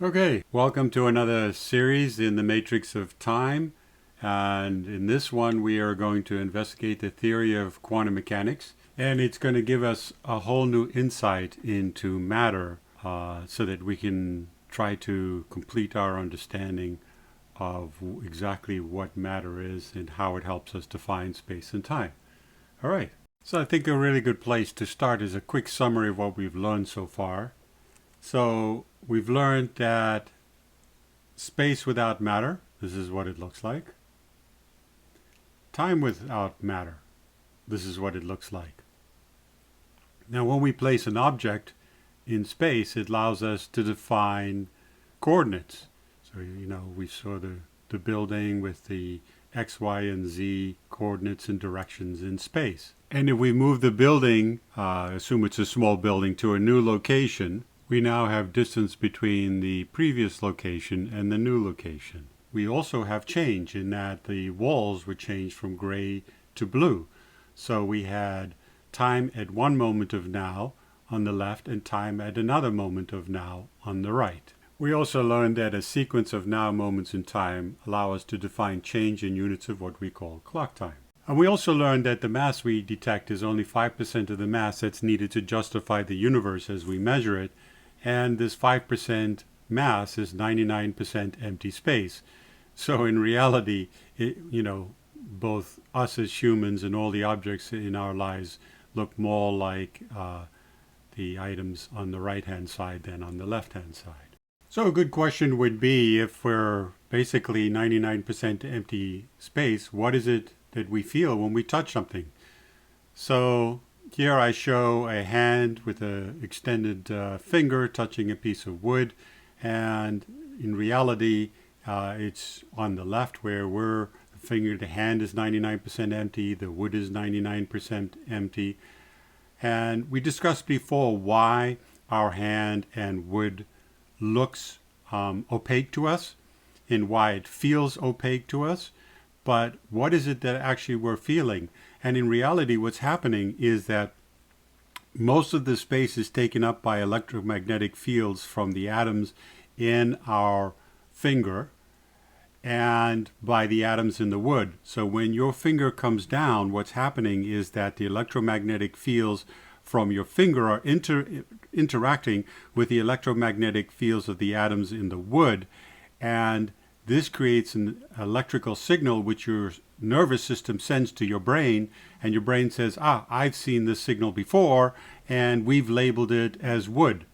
Okay, welcome to another series in the Matrix of Time. And in this one, we are going to investigate the theory of quantum mechanics. And it's going to give us a whole new insight into matter so that we can try to complete our understanding of exactly what matter is and how it helps us define space and time. All right, so I think a really good place to start is a quick summary of what we've learned so far. So we've learned that space without matter, this is what it looks like. Time without matter, this is what it looks like. Now when we place an object in space, it allows us to define coordinates. So, we saw the building with the X, Y, and Z coordinates and directions in space. And if we move the building, assume it's a small building, to a new location, we now have distance between the previous location and the new location. We also have change in that the walls were changed from gray to blue. So we had time at one moment of now on the left and time at another moment of now on the right. We also learned that a sequence of now moments in time allow us to define change in units of what we call clock time. And we also learned that the mass we detect is only 5% of the mass that's needed to justify the universe as we measure it. And this 5% mass is 99% empty space. So in reality, both us as humans and all the objects in our lives look more like the items on the right-hand side than on the left-hand side. So a good question would be, if we're basically 99% empty space, what is it that we feel when we touch something? So here I show a hand with an extended finger touching a piece of wood, and in reality it's on the left where the hand is 99% empty, the wood is 99% empty. And we discussed before why our hand and wood looks opaque to us and why it feels opaque to us. But what is it that actually we're feeling? And in reality, what's happening is that most of the space is taken up by electromagnetic fields from the atoms in our finger and by the atoms in the wood. So when your finger comes down, what's happening is that the electromagnetic fields from your finger are interacting with the electromagnetic fields of the atoms in the wood, and this creates an electrical signal which your nervous system sends to your brain, and your brain says, I've seen this signal before, and we've labeled it as wood.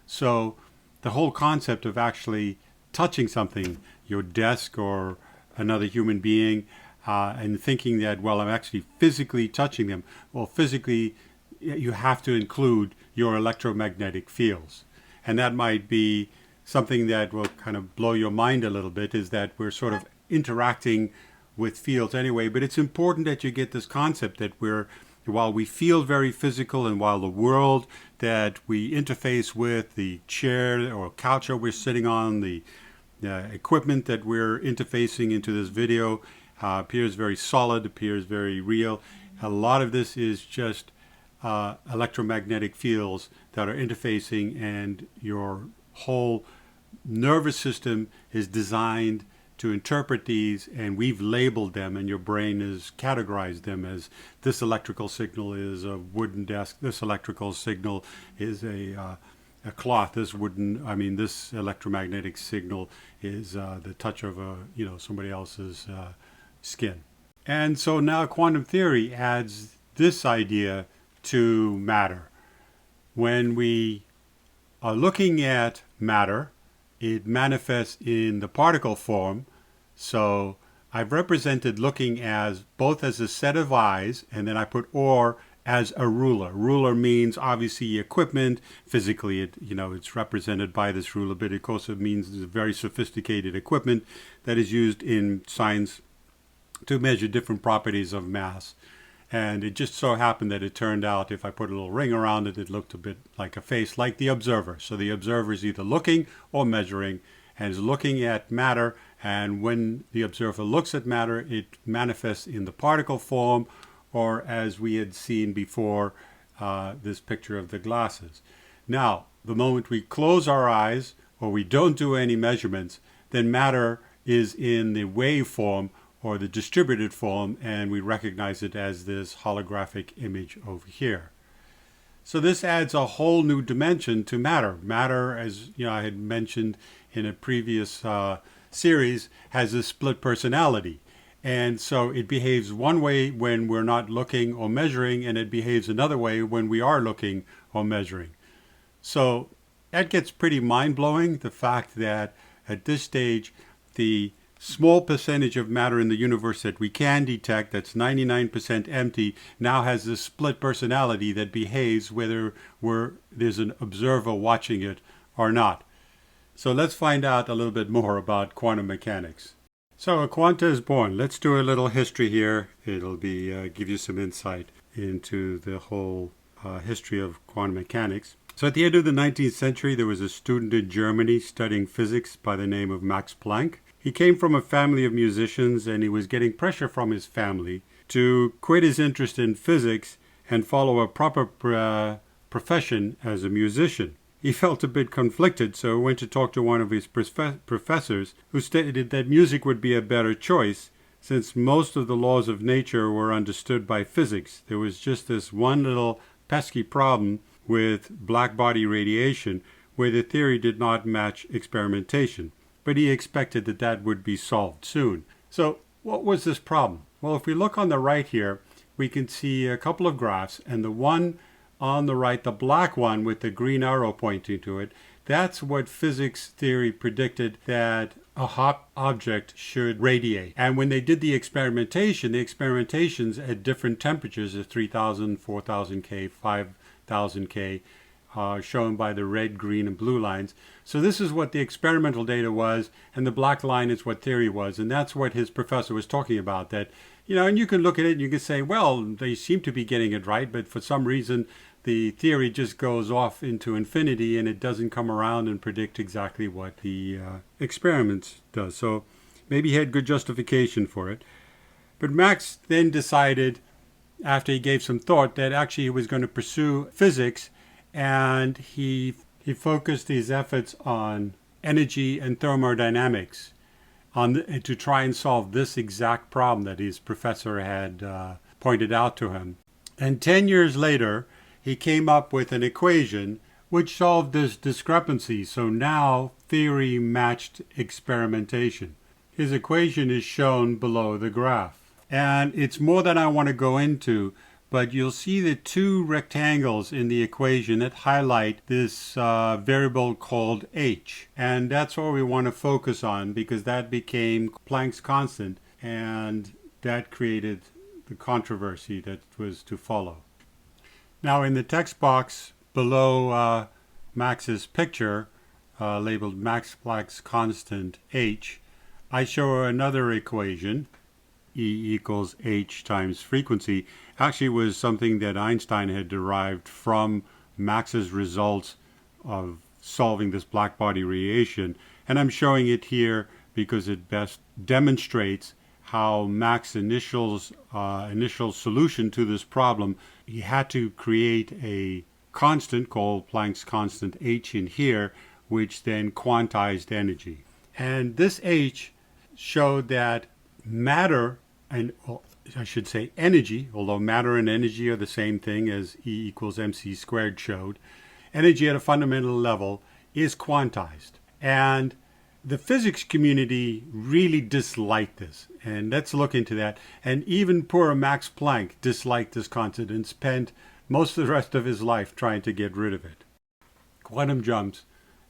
So the whole concept of actually touching something, your desk or another human being, and thinking that, well, I'm actually physically touching them. Well, physically, you have to include your electromagnetic fields. And that might be something that will kind of blow your mind a little bit, is that we're sort of interacting with fields anyway. But it's important that you get this concept that while we feel very physical, and while the world that we interface with, the chair or couch that we're sitting on, the equipment that we're interfacing into this video appears very solid, appears very real, a lot of this is just electromagnetic fields that are interfacing, and your whole nervous system is designed to interpret these, and we've labeled them, and your brain has categorized them as this electrical signal is a wooden desk, this electrical signal is a cloth, this electromagnetic signal is the touch of somebody else's skin. And so now quantum theory adds this idea to matter. When we are looking at matter, it manifests in the particle form. So I've represented looking as both as a set of eyes, and then I put or as a ruler. Ruler means obviously equipment. Physically, it's represented by this ruler, but of course it means it's a very sophisticated equipment that is used in science to measure different properties of mass. And it just so happened that it turned out, if I put a little ring around it, it looked a bit like a face, like the observer. So the observer is either looking or measuring, and is looking at matter. And when the observer looks at matter, it manifests in the particle form, or as we had seen before, this picture of the glasses. Now, the moment we close our eyes, or we don't do any measurements, then matter is in the wave form or the distributed form, and we recognize it as this holographic image over here. So this adds a whole new dimension to matter. Matter, as I had mentioned in a previous series, has a split personality. And so it behaves one way when we're not looking or measuring, and it behaves another way when we are looking or measuring. So that gets pretty mind-blowing, the fact that at this stage, the small percentage of matter in the universe that we can detect, that's 99% empty, now has this split personality that behaves whether there's an observer watching it or not. So let's find out a little bit more about quantum mechanics. So a quanta is born. Let's do a little history here. It'll be give you some insight into the whole history of quantum mechanics. So at the end of the 19th century, there was a student in Germany studying physics by the name of Max Planck. He came from a family of musicians, and he was getting pressure from his family to quit his interest in physics and follow a proper profession as a musician. He felt a bit conflicted, so he went to talk to one of his professors, who stated that music would be a better choice since most of the laws of nature were understood by physics. There was just this one little pesky problem with black body radiation where the theory did not match experimentation. But he expected that that would be solved soon. So what was this problem? Well, if we look on the right here, we can see a couple of graphs, and the one on the right, the black one with the green arrow pointing to it, that's what physics theory predicted that a hot object should radiate. And when they did the experimentations at different temperatures of 3,000, 4,000 K, 5,000 K, shown by the red, green, and blue lines. So this is what the experimental data was, and the black line is what theory was. And that's what his professor was talking about, that, and you can look at it and you can say, well, they seem to be getting it right, but for some reason the theory just goes off into infinity and it doesn't come around and predict exactly what the experiments does. So maybe he had good justification for it. But Max then decided, after he gave some thought, that actually he was going to pursue physics, and he focused his efforts on energy and thermodynamics to try and solve this exact problem that his professor had pointed out to him. And 10 years later, he came up with an equation which solved this discrepancy. So now theory matched experimentation. His equation is shown below the graph. And it's more than I want to go into, but you'll see the two rectangles in the equation that highlight this variable called h. And that's what we want to focus on, because that became Planck's constant, and that created the controversy that was to follow. Now in the text box below Max's picture, labeled Max Planck's constant h, I show another equation, E equals h times frequency. Actually was something that Einstein had derived from Max's results of solving this black body radiation. And I'm showing it here because it best demonstrates how Max's initial solution to this problem, he had to create a constant called Planck's constant h in here, which then quantized energy. And this h showed that matter, and I should say energy, although matter and energy are the same thing, as E equals mc squared showed, energy at a fundamental level is quantized. And the physics community really disliked this. And let's look into that. And even poor Max Planck disliked this concept and spent most of the rest of his life trying to get rid of it. Quantum jumps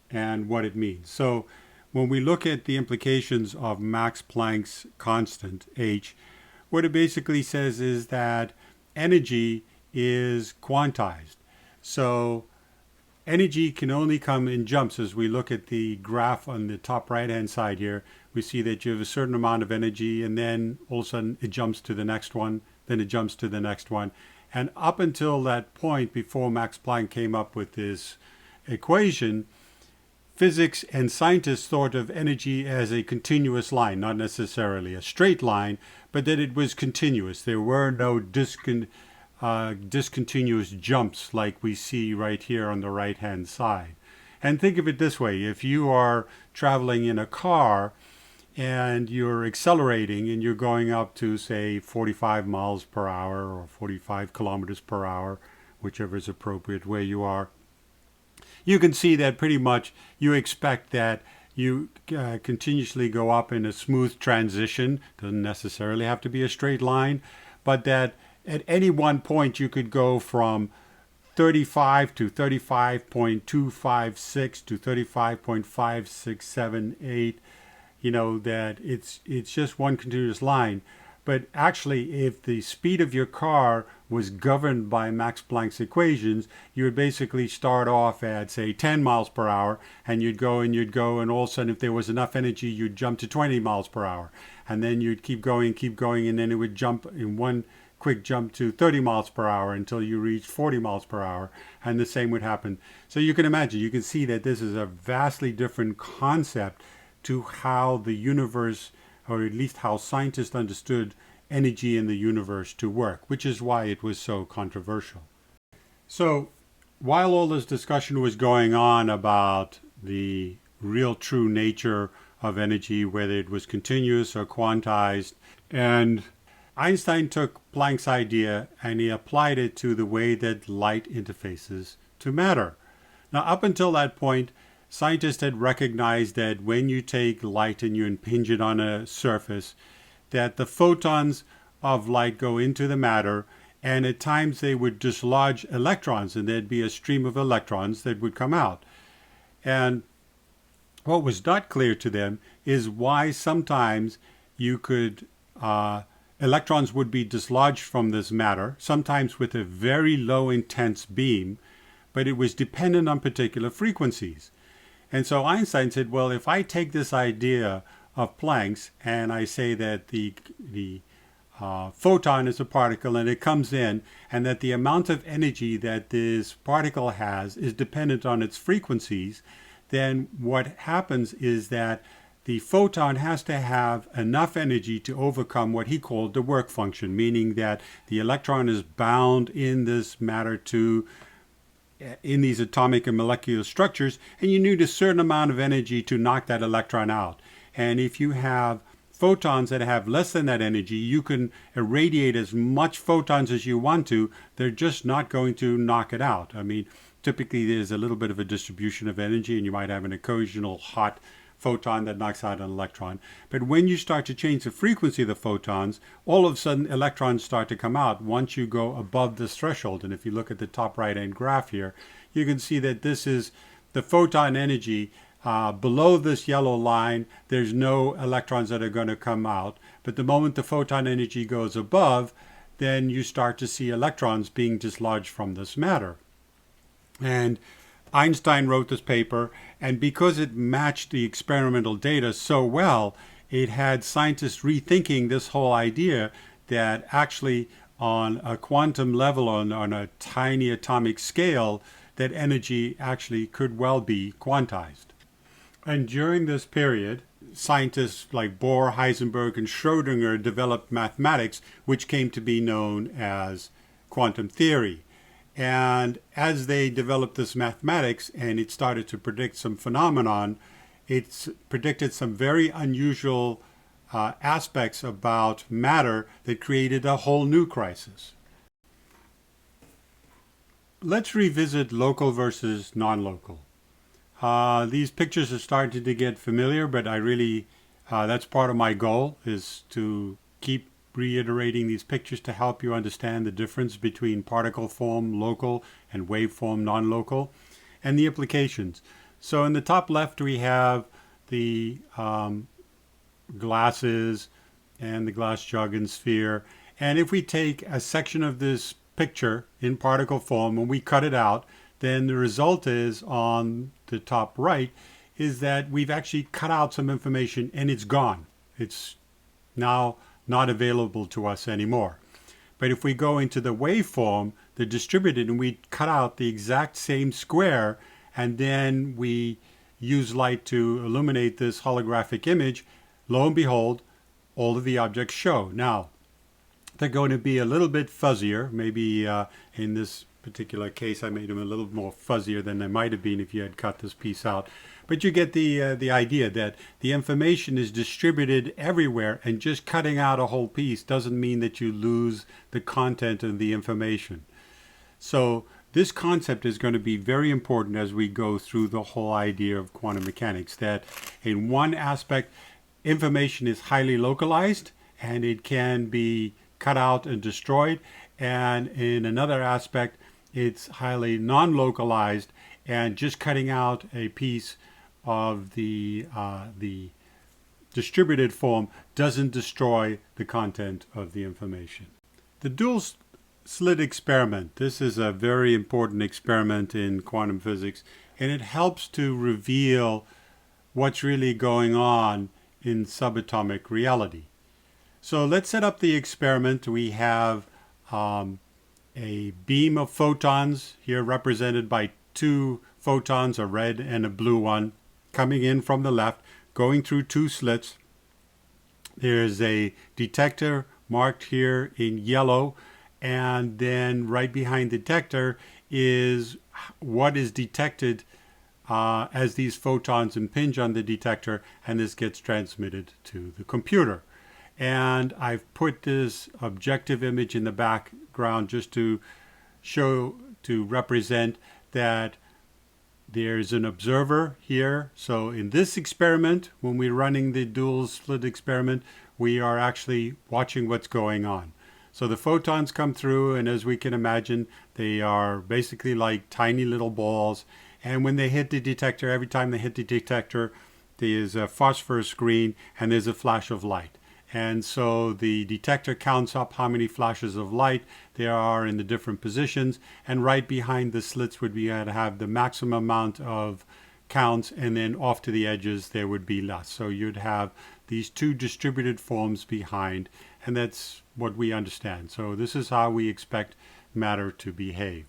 and what it means. So when we look at the implications of Max Planck's constant h, what it basically says is that energy is quantized. So energy can only come in jumps. As we look at the graph on the top right-hand side here, we see that you have a certain amount of energy, and then all of a sudden it jumps to the next one, then it jumps to the next one. And up until that point, before Max Planck came up with this equation, physics and scientists thought of energy as a continuous line, not necessarily a straight line, but that it was continuous. There were no discontinuous jumps like we see right here on the right-hand side. And think of it this way. If you are traveling in a car and you're accelerating and you're going up to, say, 45 miles per hour or 45 kilometers per hour, whichever is appropriate where you are, you can see that pretty much you expect that you continuously go up in a smooth transition. Doesn't necessarily have to be a straight line, but that at any one point you could go from 35 to 35.256 to 35.5678. That it's just one continuous line. But actually, if the speed of your car was governed by Max Planck's equations, you would basically start off at, say, 10 miles per hour, and you'd go, and all of a sudden, if there was enough energy, you'd jump to 20 miles per hour. And then you'd keep going, and then it would jump in one quick jump to 30 miles per hour until you reach 40 miles per hour, and the same would happen. So you can imagine, you can see that this is a vastly different concept to how the universe, or at least how scientists understood energy in the universe to work, which is why it was so controversial. So while all this discussion was going on about the real true nature of energy, whether it was continuous or quantized, and Einstein took Planck's idea and he applied it to the way that light interfaces to matter. Now, up until that point, scientists had recognized that when you take light and you impinge it on a surface, that the photons of light go into the matter, and at times they would dislodge electrons, and there'd be a stream of electrons that would come out. And what was not clear to them is why sometimes you could, electrons would be dislodged from this matter, sometimes with a very low intense beam, but it was dependent on particular frequencies. And so Einstein said, well, if I take this idea of Planck's and I say that the photon is a particle and it comes in, and that the amount of energy that this particle has is dependent on its frequencies, then what happens is that the photon has to have enough energy to overcome what he called the work function, meaning that the electron is bound in this matter in these atomic and molecular structures, and you need a certain amount of energy to knock that electron out. And if you have photons that have less than that energy, you can irradiate as much photons as you want to. They're just not going to knock it out. I mean, typically there's a little bit of a distribution of energy, and you might have an occasional hot photon that knocks out an electron. But when you start to change the frequency of the photons, all of a sudden electrons start to come out once you go above this threshold. And if you look at the top right-hand graph here, you can see that this is the photon energy. Below this yellow line, there's no electrons that are going to come out. But the moment the photon energy goes above, then you start to see electrons being dislodged from this matter. And Einstein wrote this paper, and because it matched the experimental data so well, it had scientists rethinking this whole idea that actually on a quantum level, on a tiny atomic scale, that energy actually could well be quantized. And during this period, scientists like Bohr, Heisenberg, and Schrödinger developed mathematics, which came to be known as quantum theory. And as they developed this mathematics and it started to predict some phenomenon, it's predicted some very unusual aspects about matter that created a whole new crisis. Let's revisit local versus non-local. These pictures are starting to get familiar, but I really, that's part of my goal, is to keep reiterating these pictures to help you understand the difference between particle form, local, and waveform, non-local, and the implications. So in the top left, we have the glasses and the glass jug and sphere. And if we take a section of this picture in particle form and we cut it out, then the result is on the top right is that we've actually cut out some information and it's gone. It's now not available to us anymore. But if we go into the waveform, the distributed, and we cut out the exact same square, and then we use light to illuminate this holographic image, lo and behold, all of the objects show. Now, they're going to be a little bit fuzzier. Maybe in this particular case, I made them a little more fuzzier than they might have been if you had cut this piece out. But you get the idea that the information is distributed everywhere, and just cutting out a whole piece doesn't mean that you lose the content of the information. So this concept is going to be very important as we go through the whole idea of quantum mechanics, that in one aspect, information is highly localized and it can be cut out and destroyed, and in another aspect, it's highly non-localized, and just cutting out a piece of the distributed form doesn't destroy the content of the information. The dual slit experiment. This is a very important experiment in quantum physics, and it helps to reveal what's really going on in subatomic reality. So let's set up the experiment. We have a beam of photons here represented by two photons, a red and a blue one, coming in from the left, going through two slits. There's a detector marked here in yellow, and then right behind the detector is what is detected as these photons impinge on the detector, and this gets transmitted to the computer. And I've put this objective image in the background just to represent that there's an observer here. So in this experiment, when we're running the dual slit experiment, we are actually watching what's going on. So the photons come through, and as we can imagine, they are basically like tiny little balls. And when they hit the detector, every time they hit the detector, there's a phosphorus screen and there's a flash of light. And so the detector counts up how many flashes of light there are in the different positions, and right behind the slits would be to have the maximum amount of counts, and then off to the edges there would be less. So you'd have these two distributed forms behind, and that's what we understand. So this is how we expect matter to behave.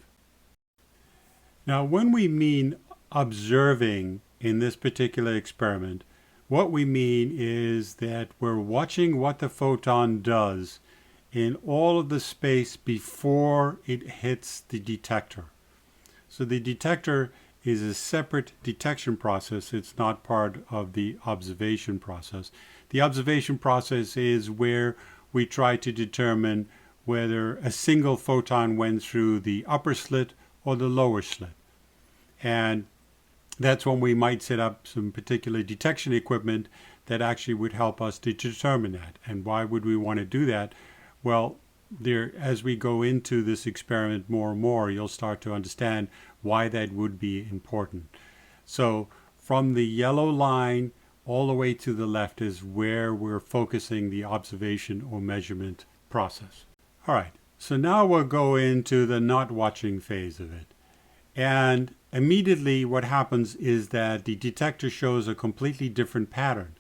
Now, when we mean observing in this particular experiment, what we mean is that we're watching what the photon does in all of the space before it hits the detector. So the detector is a separate detection process. It's not part of the observation process. The observation process is where we try to determine whether a single photon went through the upper slit or the lower slit. And that's when we might set up some particular detection equipment that actually would help us to determine that. And why would we want to do that? Well, as we go into this experiment more and more, you'll start to understand why that would be important. So from the yellow line all the way to the left is where we're focusing the observation or measurement process. All right, so now we'll go into the not watching phase of it. And immediately what happens is that the detector shows a completely different pattern.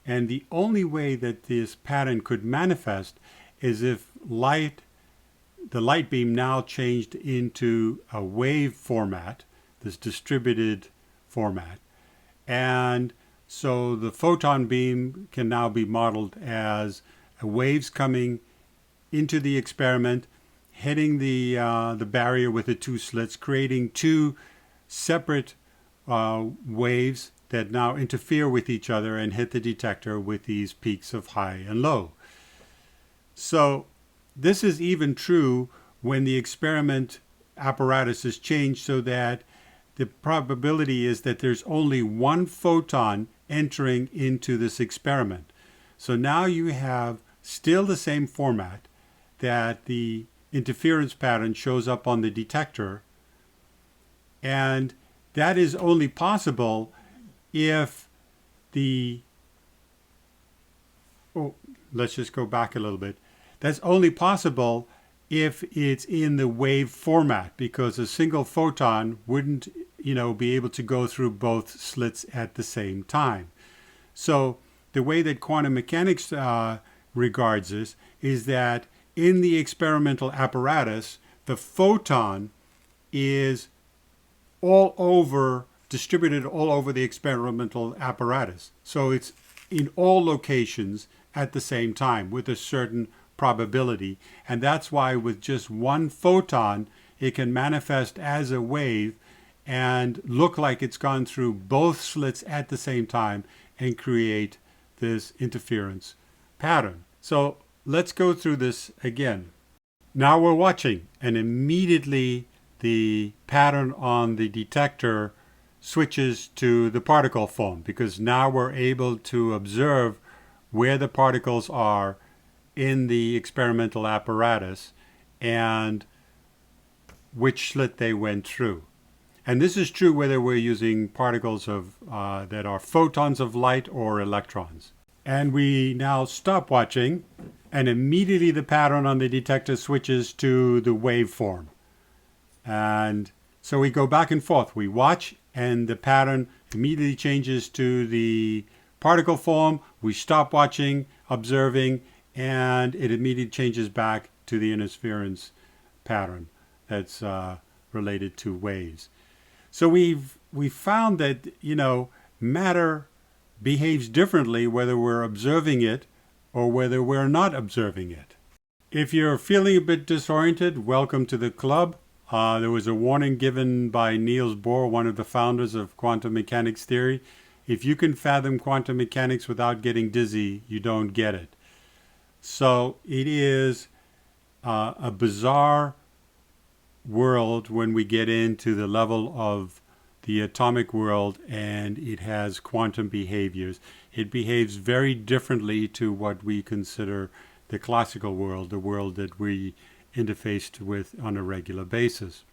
And the only way that this pattern could manifest is if the light beam now changed into a wave format, this distributed format. And so the photon beam can now be modeled as waves coming into the experiment, hitting the barrier with the two slits, creating two separate waves that now interfere with each other and hit the detector with these peaks of high and low. So this is even true when the experiment apparatus is changed, so that the probability is that there's only one photon entering into this experiment. So now you have still the same format, that the interference pattern shows up on the detector, and that is only possible if let's just go back a little bit. That's only possible if it's in the wave format, because a single photon wouldn't, be able to go through both slits at the same time. So the way that quantum mechanics regards this is that in the experimental apparatus, the photon is distributed all over the experimental apparatus. So it's in all locations at the same time with a certain probability. And that's why with just one photon, it can manifest as a wave and look like it's gone through both slits at the same time and create this interference pattern. So let's go through this again. Now we're watching, and immediately the pattern on the detector switches to the particle form, because now we're able to observe where the particles are in the experimental apparatus and which slit they went through. And this is true whether we're using particles of that are photons of light or electrons. And we now stop watching, and immediately the pattern on the detector switches to the waveform. And so we go back and forth. We watch, and the pattern immediately changes to the particle form. We stop watching, observing, and it immediately changes back to the interference pattern that's related to waves. So we've found that, matter behaves differently whether we're observing it or whether we're not observing it. If you're feeling a bit disoriented, welcome to the club. There was a warning given by Niels Bohr, one of the founders of quantum mechanics theory. If you can fathom quantum mechanics without getting dizzy, you don't get it. So it is a bizarre world when we get into the level of the atomic world, and it has quantum behaviors. It behaves very differently to what we consider the classical world, the world that we interface with on a regular basis.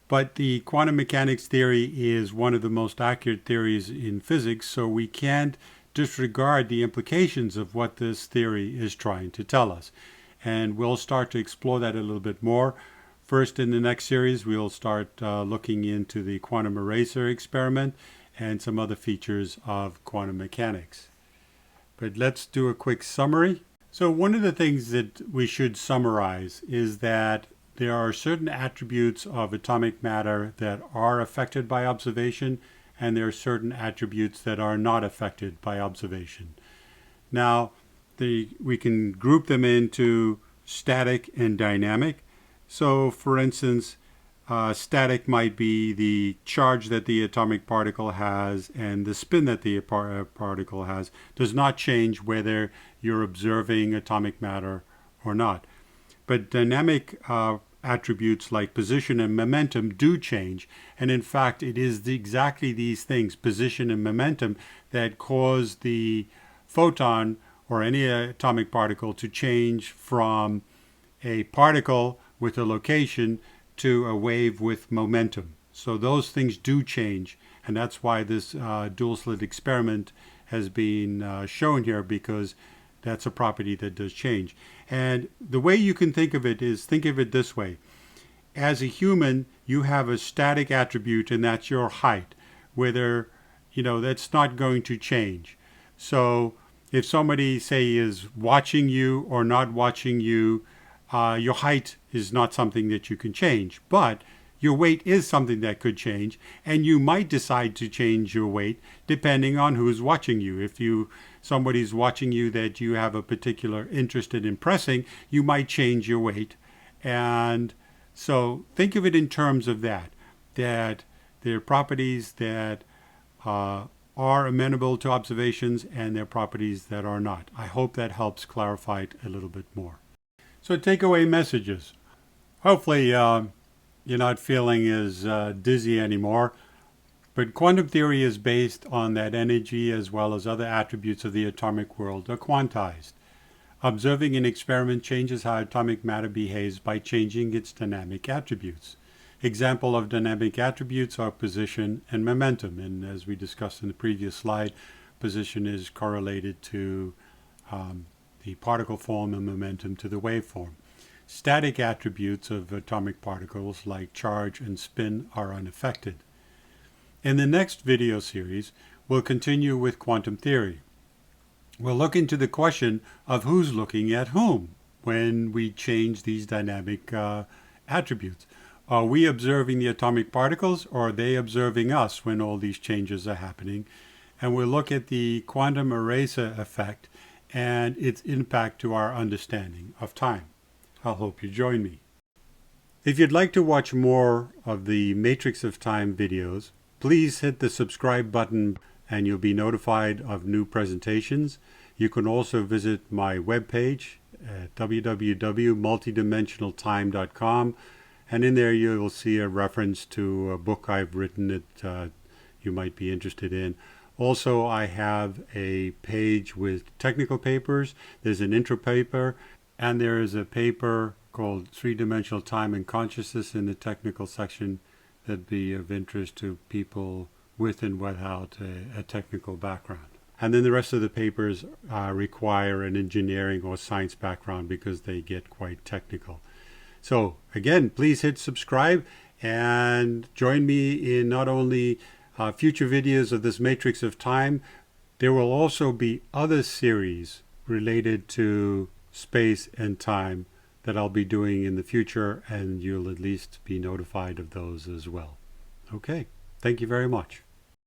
But the quantum mechanics theory is one of the most accurate theories in physics, so we can't disregard the implications of what this theory is trying to tell us. And we'll start to explore that a little bit more. First, in the next series, we'll start looking into the quantum eraser experiment and some other features of quantum mechanics. But let's do a quick summary. So one of the things that we should summarize is that there are certain attributes of atomic matter that are affected by observation, and there are certain attributes that are not affected by observation. Now, we can group them into static and dynamic. So, for instance, static might be the charge that the atomic particle has, and the spin that the particle has does not change whether you're observing atomic matter or not. But dynamic attributes like position and momentum do change, and in fact it is exactly these things, position and momentum, that cause the photon or any atomic particle to change from a particle with a location to a wave with momentum. So those things do change, and that's why this dual slit experiment has been shown here, because that's a property that does change. And the way you can think of it is, think of it this way. As a human, you have a static attribute, and that's your height, whether, that's not going to change. So if somebody, say, is watching you or not watching you, your height is not something that you can change, but your weight is something that could change, and you might decide to change your weight depending on who's watching you. If somebody's watching you that you have a particular interest in impressing, you might change your weight. And so think of it in terms of that there are properties that are amenable to observations, and there are properties that are not. I hope that helps clarify it a little bit more. So takeaway messages. Hopefully you're not feeling as dizzy anymore, but quantum theory is based on that energy as well as other attributes of the atomic world are quantized. Observing an experiment changes how atomic matter behaves by changing its dynamic attributes. Example of dynamic attributes are position and momentum, and as we discussed in the previous slide, position is correlated to the particle form and momentum to the waveform. Static attributes of atomic particles like charge and spin are unaffected. In the next video series, we'll continue with quantum theory. We'll look into the question of who's looking at whom when we change these dynamic attributes. Are we observing the atomic particles, or are they observing us when all these changes are happening? And we'll look at the quantum eraser effect and its impact to our understanding of time. I hope you join me. If you'd like to watch more of the Matrix of Time videos, please hit the subscribe button and you'll be notified of new presentations. You can also visit my webpage at www.multidimensionaltime.com, and in there you will see a reference to a book I've written that you might be interested in. Also, I have a page with technical papers. There's an intro paper, and there is a paper called Three-Dimensional Time and Consciousness in the technical section that'd be of interest to people with and without a technical background. And then the rest of the papers require an engineering or science background because they get quite technical. So again, please hit subscribe and join me in not only future videos of this Matrix of Time. There will also be other series related to space and time that I'll be doing in the future, and you'll at least be notified of those as well. Okay, thank you very much.